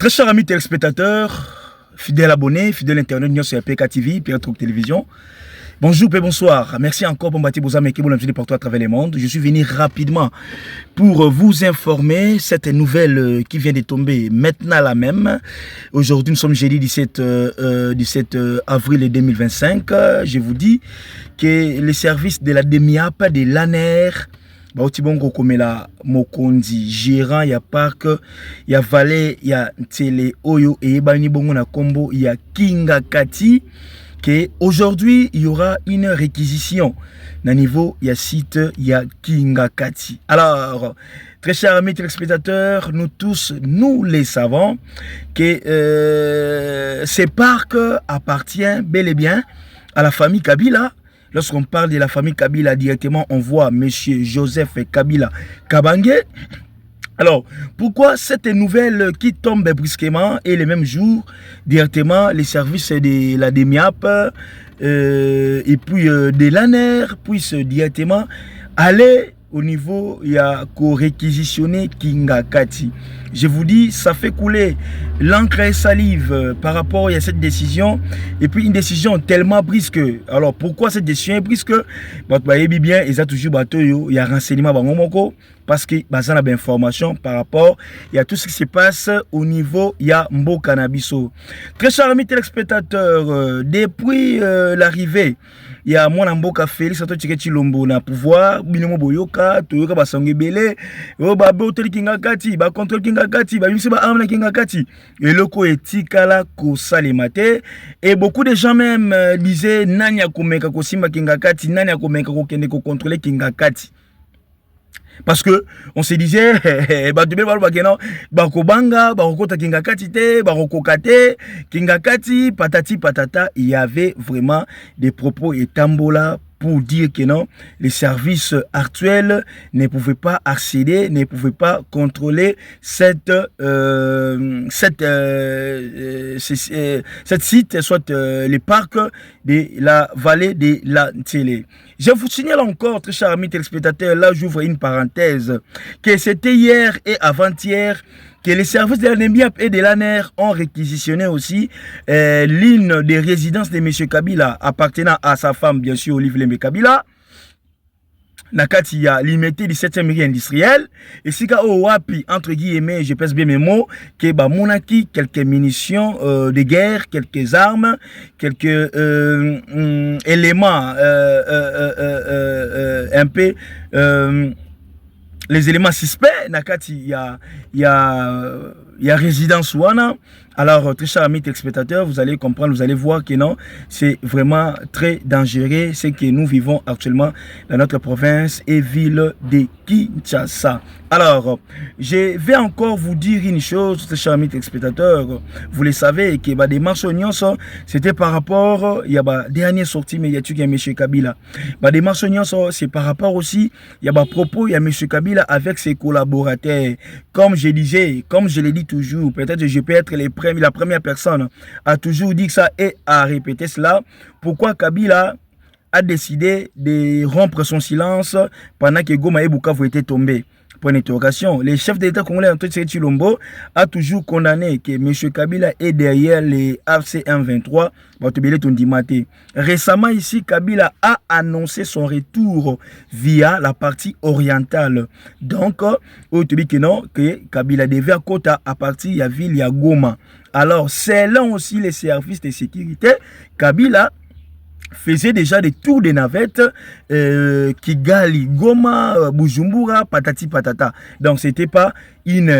Très chers amis téléspectateurs, fidèles abonnés, fidèles internautes sur PK TV, Pierre Truc Télévision. Bonjour et bonsoir. Merci encore pour m'attirer vos amis qui vous partout à travers le monde. Je suis venu rapidement pour vous informer cette nouvelle qui vient de tomber maintenant là même. Aujourd'hui, nous sommes jeudi 17 avril 2025. Je vous dis que les services de la DEMIAP, de l'ANER, Bautibongo Komela Mokondi, gérant, il y a parc, il y a Valais, il y a Télé Oyo et Ebani Bongo na Kombo, il y a Kinga Kati. Aujourd'hui, il y aura une réquisition. Au niveau, il y a site, il y a Kinga Kati. Alors, très chers amis téléspectateurs, nous tous, nous les savons que ces parcs appartiennent bel et bien à la famille Kabila. Lorsqu'on parle de la famille Kabila directement, on voit M. Joseph Kabila Kabange. Alors, pourquoi cette nouvelle qui tombe brusquement et le même jour, directement, les services de la DEMIAP et puis de l'ANER puissent directement aller au niveau, il y a qu'au réquisitionner Kinga Kati. Je vous dis, ça fait couler l'encre et salive par rapport à cette décision. Et puis une décision tellement brusque. Alors pourquoi cette décision est brusque? Bien, il y a toujours il y a renseignement parce que il y a information par rapport à tout ce qui se passe au niveau il y a Mbo Cannabiso. Très chers amis téléspectateurs, depuis l'arrivée, il y a mon amboka Félix Antoine Chilombo na pouvoir binomo boyoka toyoka basangé belé o ba botel Kinga Kati ba contrôle Kinga Kati ba bimisi ba amna Kinga Kati et loko etikala ko salemate et beaucoup de gens même disaient nanya komeka ko simba Kinga Kati nanya komeka ko kende ko contrôler Kinga Kati. Parce que on se disait Kinga Kati te Kinga Kati patati patata, il y avait vraiment des propos et tambola pour dire que non, les services actuels ne pouvaient pas accéder, ne pouvaient pas contrôler cette site, soit les parcs de la vallée de la Télé. Je vous signale encore, très chers amis téléspectateurs, là j'ouvre une parenthèse, que c'était hier et avant-hier que les services de la DEMIAP et de l'ANER ont réquisitionné aussi l'une des résidences de M. Kabila appartenant à sa femme, bien sûr, Olive Lembe Kabila. Nakati ya limité 17e mairie industrielle. Et si ka wapi, entre guillemets, je pèse bien mes mots, que ba monaki quelques munitions de guerre, quelques armes, quelques éléments un peu les éléments suspects. Nakati il y a résidence wana. Alors, très chers amis téléspectateurs, vous allez comprendre, vous allez voir que non, c'est vraiment très dangereux ce que nous vivons actuellement dans notre province et ville de Kinshasa. Alors, je vais encore vous dire une chose, très chers amis téléspectateurs. Vous le savez que des marchonions, c'était par rapport, il y a dernière sortie médiatique de M. Kabila. Des marchonions, c'est par rapport aussi, il y a propos, il y a M. Kabila avec ses collaborateurs. Comme je disais, comme je l'ai dit toujours, peut-être que je peux être la première personne à toujours dire ça et à répéter cela. Pourquoi Kabila a décidé de rompre son silence pendant que Goma et Bukavu étaient tombés? Point d'interrogation. Le chef de l'État congolais Antoine Chilombo a toujours condamné que M. Kabila est derrière les AFC M23. Récemment ici, Kabila a annoncé son retour via la partie orientale. Donc, que Kabila devait à partir de la ville de Goma. Alors, selon aussi les services de sécurité, Kabila faisait déjà des tours de navettes Kigali, Goma, Bujumbura, patati patata. Donc c'était pas une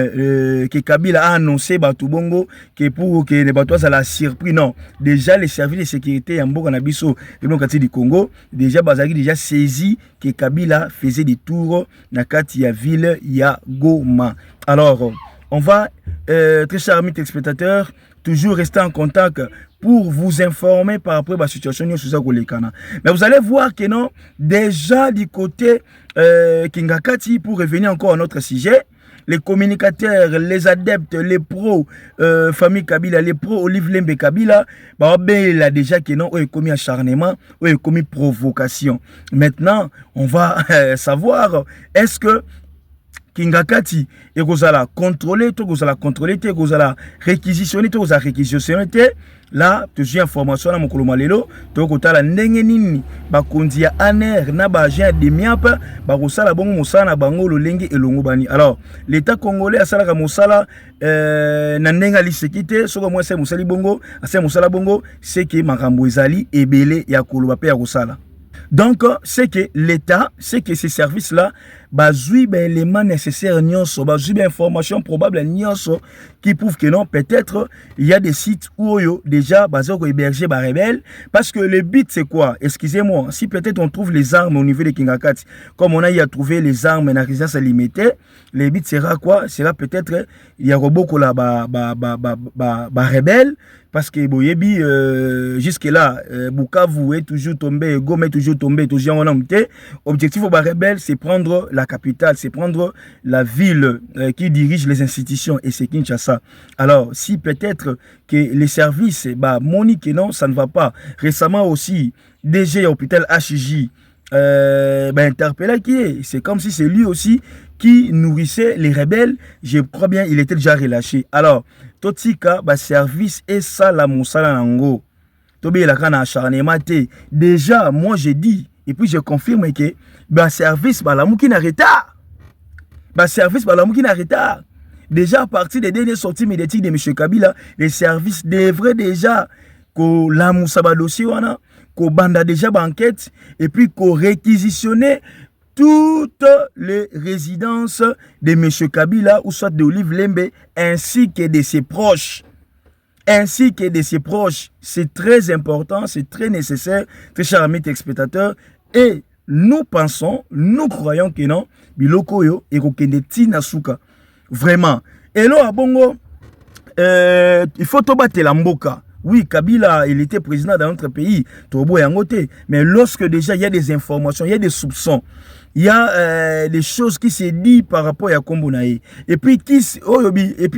que Kabila a annoncé Batubongo que pour que les bateaux ça l'a surpris. Non, déjà les services de sécurité en Bokanabiso et du Congo déjà Bazaki déjà saisi que Kabila faisait des tours na kati ya ville ya Goma. Alors on va très chers amis téléspectateurs toujours rester en contact pour vous informer par rapport à la situation. Mais vous allez voir que non, déjà du côté Kinga Kati, pour revenir encore à notre sujet, les communicateurs, les adeptes, les pros, famille Kabila, les pros, Olive Lembe Kabila, il a déjà que non, il a commis acharnement, il a commis provocation. Maintenant, on va savoir, est-ce que Kingakati et kozala contrôler, to kozala contrôler, te kozala réquisitionner, to kozala réquisitionner te. Là, tu as information na mokolo malelo, to kotala ndenge nini bakonzi ya aner na ba agent de miap ba kosala bongo mosala na bango lolenge elongo bani. Alors, l'état congolais asalaka mosala na ndenga lisekite, soko moi c'est mosali bongo, asa mosala bongo, c'est que makambo ezali ebele ya koloba pe ya kosala. Donc, c'est que l'État, c'est que ces services-là, bazui ben éléments nécessaires nyonso, bazui ben information probable nyonso qui prouve que non, peut-être il y a des sites où déjà bazé ko héberger ba rebelle, parce que le but c'est quoi? Excusez-moi, si peut-être on trouve les armes au niveau de Kingakati, comme on a eu à trouver les armes dans la résidence limitée, le but sera quoi? Sera peut-être il y a beaucoup là ba rebelle. Parce que boyebi jusque là Bukavu est toujours tombé, Goma est toujours tombé, toujours en monté. Objectif au rebelle, c'est prendre la capitale, c'est prendre la ville qui dirige les institutions, et c'est Kinshasa. Alors si peut-être que les services Monique non, ça ne va pas. Récemment aussi DG hôpital HJ interpellé qui est, c'est comme si c'est lui aussi qui nourrissait les rebelles. Je crois bien il était déjà relâché. Alors totika service et ça la mosala nango tobe la kana acharnement te. Déjà moi je dis et puis je confirme que service la mouki na retard, service la mouki na retard. Déjà à partir des dernières sorties médiatiques de M. Kabila, les services devraient déjà ko la moussa dossier wana ko banda déjà banquette et puis ko réquisitionner toutes les résidences de M. Kabila ou soit de Olive Lembe ainsi que de ses proches. Ainsi que de ses proches. C'est très important, c'est très nécessaire, très chers amis téléspectateurs. Et nous pensons, nous croyons que non, biloko yo et kokende tina suka. Vraiment. Et là, à Bongo, il faut tobater la mboka. Oui, Kabila, il était président dans notre pays, Tobo et Angote. Mais lorsque déjà il y a des informations, il y a des soupçons, il y a des choses qui se disent par rapport à Kombonaï. Et puis,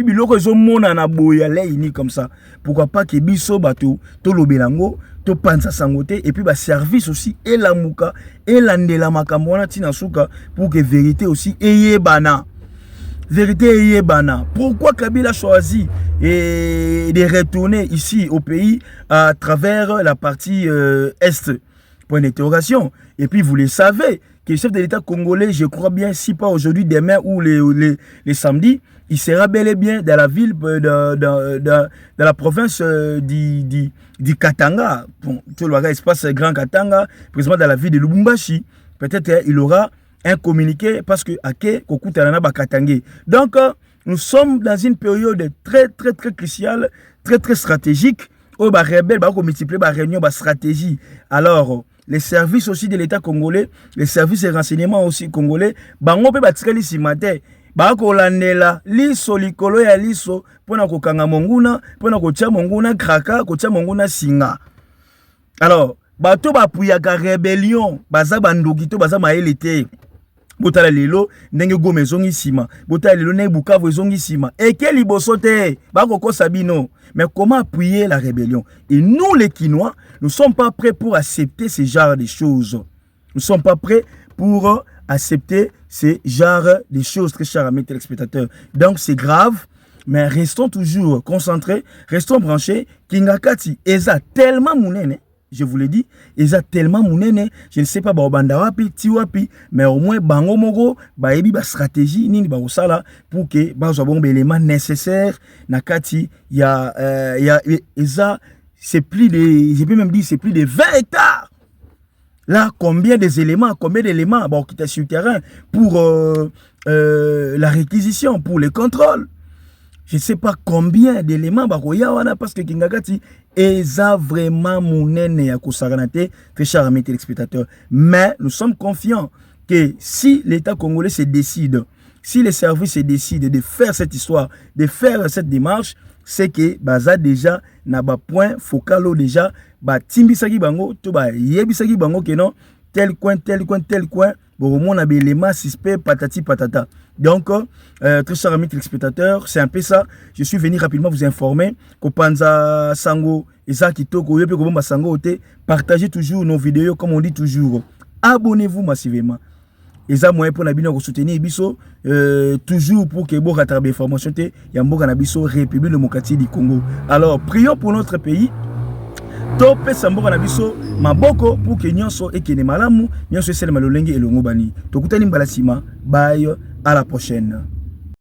biloko zo mona na boya leini comme ça. Pourquoi pas que biso bato, to lobelango, to panza sangote, et puis service aussi, et la mouka, et la ndela makambona tina suka, pour que vérité aussi, eye bana. Vérité Yébana. Pourquoi Kabila choisit de retourner ici au pays à travers la partie Est? Point d'interrogation. Et puis vous le savez, que le chef de l'État congolais, je crois bien, si pas aujourd'hui, demain ou les samedis, il sera bel et bien dans la ville, dans la province du Katanga. Bon, tout le espace Grand Katanga, précisément dans la ville de Lubumbashi. Peut-être il aura un communiqué parce que Ake Kokutanana Bakatangé. Donc nous sommes dans une période très cruciale, très stratégique où les rebelles vont multiplier les réunions, les stratégies. Alors les services aussi de l'État congolais, les services de renseignement aussi congolais, bango pe batikali simate ba ko landela liso likolo ya liso pona ko kanga monguna, pona ko tia monguna kraka, ko tia monguna singa. Alors bato ba puyaka rébellion, baza bandokito, baza maelete. Botala lelo ndenge Goma ezongi sima, botala lelo ndenge Bukavu ezongi sima. Et quel ibosote bakoko sabino. Mais comment appuyer la rébellion? Et nous les Kinois, nous ne sommes pas prêts pour accepter ce genre de choses. Nous ne sommes pas prêts pour accepter ce genre de choses, très chers amis téléspectateurs. Donc c'est grave, mais restons toujours concentrés, restons branchés. Kingakati eza tellement mounene. Je vous l'ai dit, ils ont tellement mounene, je ne sais pas banda wapi, ti wapi, mais au moins bango mogo, ebi ba stratégie nini ba osala pour que ba bon éléments nécessaires nakati ya c'est plus de, je peux même dire c'est plus de 20 hectares. Là combien d'éléments ba quitter sur le terrain pour la réquisition, pour les contrôles. Je ne sais pas combien d'éléments parce que Kingakati est vraiment mounene ya kosaranate, très chers amis téléspectateurs. Mais nous sommes confiants que si l'État congolais se décide, si les services se décident de faire cette histoire, de faire cette démarche, c'est que baza déjà na ba point focal déjà ba timbisaki bango to ba yebisaki bango que non tel coin bon on a l'élément suspect patati patata. Donc très chers amis téléspectateurs, c'est un peu ça. Je suis venu rapidement vous informer que Panza Sango Eza Kitoko yepe ko bomba sango ote, partagez toujours nos vidéos comme on dit toujours. Abonnez-vous massivement. eza moyen pour na bino ko soutenir biso toujours pour que bo rattraper information te ya mboka na biso République démocratique du Congo. Alors prions pour notre pays. To pesa mboka na biso maboko pour que nyonso ekene malamu, nyonso esele malolenge elongo bani. Tokutani mbala sima, bye, à la prochaine.